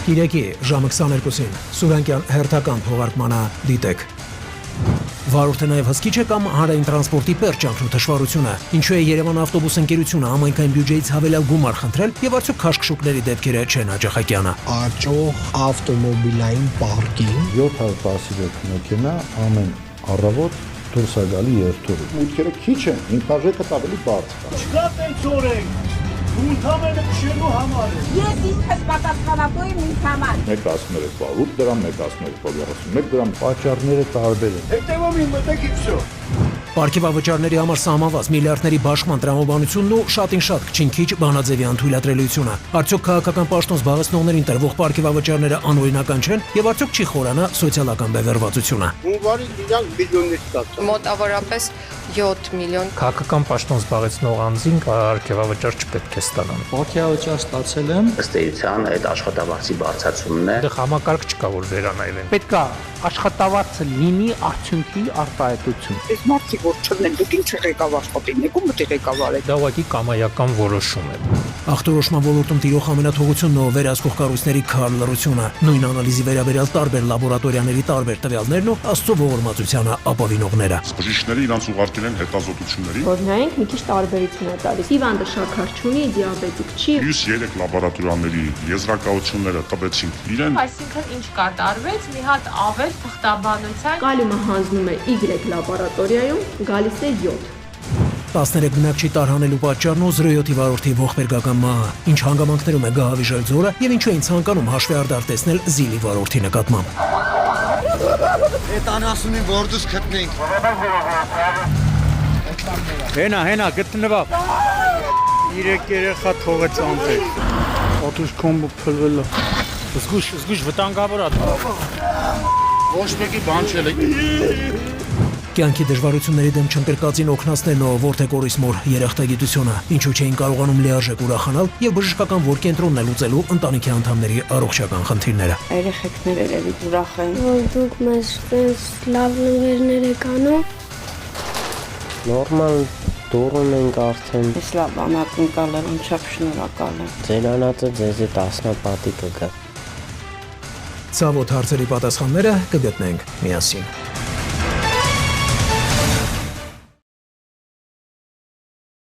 Իրեկի ժամը 22-ին Սուրանկյան հերթական թողարկմանը դիտեք։ Վարորդը նաև հսկիչ է կամ հանրային տրանսպորտի պերճանքն ու թշվառությունը, ինչու է Երևան ավտոբուս ընկերությունը համայնքային բյուջեից հավելյալ գումար խնդրել եւ արդյոք քաշքշուկների դեպքերը չեն Աջախակյանը։ Աճող ավտոմոբիլային պարկին 716 մեքենա ամեն առավոտ դուրս է գալի երթուղի։ Մուտքերը քիչ են, ինքնարժեքը ավելի բարձր է։ Չկա տենց օրենք։ Դու ընդհանրապես քշելու համար ես։ Ես ինքս պատասխանատու եմ ինձ համար։ Մեկը ասում է 8 դրամ, մեկը ասում է 31 դրամ, պատճառները տարբեր են։ Հետևում իմ մտեք իվսո։ Պարքիվավճարների համար սահմանված միլիարդների բաշխման տրամաբանությունն ու շատին շատ քչին-քիչ Բանաձևյան թույլատրելիությունը։ Արդյոք քաղաքական պաշտոն զբաղեցնողներին տրվող պարքիվավճարները անօրինական չեն եւ արդյոք չի խորանա սոցիալական բևեռվածությունը։ Հունվարի իրանք միլիոններ ստացան։ Մոտավորապես 7 միլիոն։ Քաղաքական պաշտոն զբաղեցնող անձին պարքիվավճար չպետք է ստանան։ Պարքիվավճար ստացել եմ։ Ըստ էության այդ աշխատավարձի բարձրացումն է։ Այդտեղ համակարգ չկա, որ վերանայվեն։ Պետք է աշխատավարձը լինի արդյունքի արտահայտություն։ Այս մարդիկ որ չունեն, դուք ինչ եղեք աշխատին, եկու մտի ղեկավար եք։ Դա ուղղակի կամայական որոշում է։ Ախտորոշման ոլորտում տիրող ամենաթողությունն ու վերահսկող կառույցների քար լռությունը, նույն անալիզի վերաբերյալ տարբեր լաբորատորիաների տարբեր տվյալներն ու աստծո ողորմածությանը ապավինողները։ Բժիշկները իրանց ուղարկել են հետազոտությունների, որ նայենք մի քիչ տարբերություն է տալիս։ Հիվանդը շաքար չունի, դիաբետիկ չի։ մյուս 3 լաբորատորիաների եզրակացությունները տվեցին իրեն։ Այսինքն ինչ կատարվեց, մի հատ ավել թղթաբանության Կալիումը հանձնում է Y լաբորատորիայում, գալիս է 7։ 13 բնակչի տարհանելու պատճառն ու 07-ի վարորդի ողբերգական մահը, ինչ հանգամանքներում է Գահավիժել ձորը եւ ինչու էին ցանկանում հաշվի արդար տեսնել Զիլի վարորդի նկատմամբ։ Այդ անասունի որդուս գտնենք։ Հենա գտնվավ։ 3 երեխա թողեց անտեր։ Ոտուշ կոմբը փլվել է։ Զգուշ վտանգավոր է։ Ոչ մեկի բան չել է։ Կյանքի դժվարությունների դեմ չընկրկածին օգնածներն ու որդեկորիս մոր երախտագիտությունը, ինչու չէին կարողանում լիարժեք ուրախանալ եւ բժշկական որ կենտրոնն է լուծելու ընտանիքի անդամների առողջական խնդիրները։ Երեխեքները երևի ուրախ են։ Որ դուք մեզ տես լավ նվերներ եք անում։ Նորմալ դուրն ենք արդեն։ Ես լավ անակնկալ եմ, ինչապ շնորհակալ եմ։ Ձեր անածը ձեզի 10 պատի կգա։ Ցավոտ հարցերի պատասխանները կգտնենք միասին։